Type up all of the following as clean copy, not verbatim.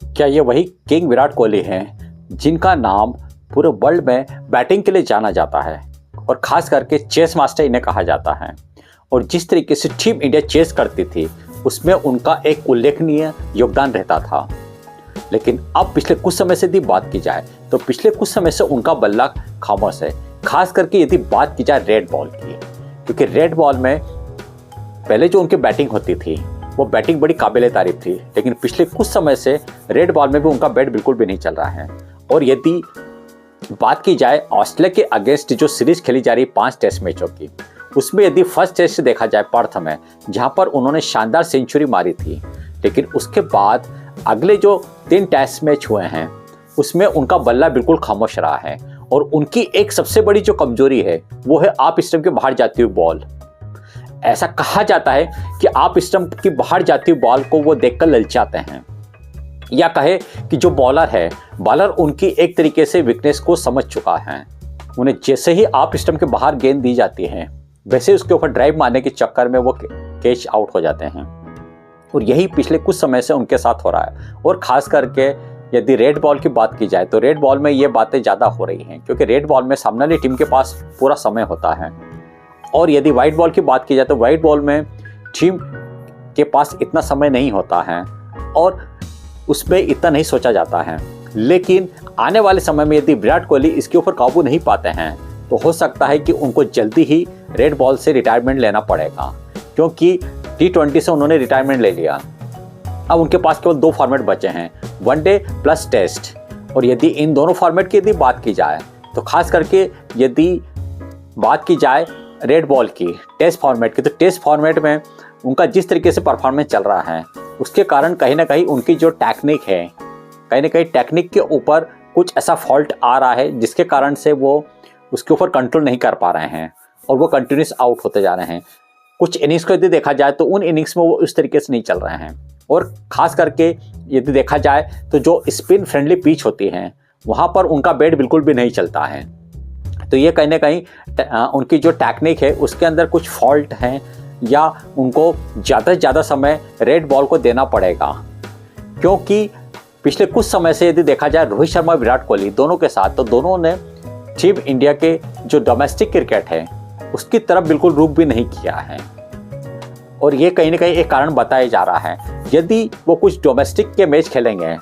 क्या ये वही किंग विराट कोहली हैं जिनका नाम पूरे वर्ल्ड में बैटिंग के लिए जाना जाता है और ख़ास करके चेस मास्टर इन्हें कहा जाता है। और जिस तरीके से टीम इंडिया चेस करती थी उसमें उनका एक उल्लेखनीय योगदान रहता था। लेकिन अब पिछले कुछ समय से यदि बात की जाए तो पिछले कुछ समय से उनका बल्ला खामोश है, खास करके यदि बात की जाए रेड बॉल की, क्योंकि रेड बॉल में पहले जो उनकी बैटिंग होती थी वो बैटिंग बड़ी काबिले तारीफ थी, लेकिन पिछले कुछ समय से रेड बॉल में भी उनका बैट बिल्कुल भी नहीं चल रहा है। और यदि बात की जाए ऑस्ट्रेलिया के अगेंस्ट जो सीरीज खेली जा रही 5 टेस्ट मैचों की, उसमें यदि फर्स्ट टेस्ट देखा जाए पर्थ में, जहां पर उन्होंने शानदार सेंचुरी मारी थी, लेकिन उसके बाद अगले जो 3 टेस्ट मैच हुए हैं उसमें उनका बल्ला बिल्कुल खामोश रहा है। और उनकी एक सबसे बड़ी जो कमजोरी है वो है आप स्टंप के बाहर जाती हुई बॉल। ऐसा कहा जाता है कि आप स्टंप की बाहर जाती हुई बॉल को वो देखकर ललचाते हैं, या कहे कि जो बॉलर उनकी एक तरीके से वीकनेस को समझ चुका है। उन्हें जैसे ही आप स्टंप के बाहर गेंद दी जाती है वैसे उसके ऊपर ड्राइव मारने के चक्कर में वो कैच आउट हो जाते हैं। और यही पिछले कुछ समय से उनके साथ हो रहा है। और खास करके यदि रेड बॉल की बात की जाए तो रेड बॉल में ये बातें ज़्यादा हो रही हैं, क्योंकि रेड बॉल में सामने वाली टीम के पास पूरा समय होता है। और यदि वाइट बॉल की बात की जाए तो वाइट बॉल में टीम के पास इतना समय नहीं होता है और उसमें इतना नहीं सोचा जाता है। लेकिन आने वाले समय में यदि विराट कोहली इसके ऊपर काबू नहीं पाते हैं तो हो सकता है कि उनको जल्दी ही रेड बॉल से रिटायरमेंट लेना पड़ेगा, क्योंकि T20 से उन्होंने रिटायरमेंट ले लिया। अब उनके पास केवल 2 फॉर्मेट बचे हैं, वनडे प्लस टेस्ट। और यदि इन दोनों फॉर्मेट की यदि बात की जाए तो खास करके यदि बात की जाए रेड बॉल की टेस्ट फॉर्मेट की, तो टेस्ट फॉर्मेट में उनका जिस तरीके से परफॉर्मेंस चल रहा है उसके कारण कहीं ना कहीं उनकी जो टेक्निक है, कहीं ना कहीं टेक्निक के ऊपर कुछ ऐसा फॉल्ट आ रहा है जिसके कारण से वो उसके ऊपर कंट्रोल नहीं कर पा रहे हैं और वो कंटिन्यूस आउट होते जा रहे हैं। कुछ इनिंग्स को यदि देखा जाए तो उन इनिंग्स में वो इस तरीके से नहीं चल रहे हैं। और ख़ास करके यदि देखा जाए तो जो स्पिन फ्रेंडली पिच होती हैं वहाँ पर उनका बैट बिल्कुल भी नहीं चलता है। तो ये कहीं ना कहीं उनकी जो टेक्निक है उसके अंदर कुछ फॉल्ट हैं, या उनको ज़्यादा से ज़्यादा समय रेड बॉल को देना पड़ेगा। क्योंकि पिछले कुछ समय से यदि देखा जाए रोहित शर्मा विराट कोहली दोनों के साथ, तो दोनों ने टीम इंडिया के जो डोमेस्टिक क्रिकेट है उसकी तरफ बिल्कुल रुख भी नहीं किया है। और ये कहीं ना कहीं एक कारण बताया जा रहा है, यदि वो कुछ डोमेस्टिक के मैच खेलेंगे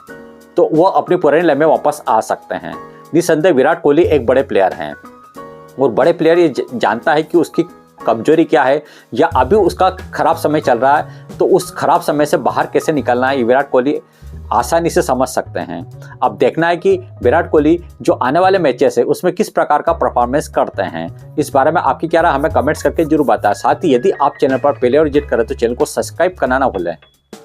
तो वो अपनी पुरानी लय में वापस आ सकते हैं। निसंदेह विराट कोहली एक बड़े प्लेयर हैं और बड़े प्लेयर ये जानता है कि उसकी कमजोरी क्या है, या अभी उसका खराब समय चल रहा है तो उस खराब समय से बाहर कैसे निकलना है, ये विराट कोहली आसानी से समझ सकते हैं। अब देखना है कि विराट कोहली जो आने वाले मैचेस है उसमें किस प्रकार का परफॉर्मेंस करते हैं। इस बारे में आपकी क्या राय हमें कमेंट्स करके जरूर बताएं। साथ ही यदि आप चैनल पर पहले और विजिट करें तो चैनल को सब्सक्राइब करना ना भूलें।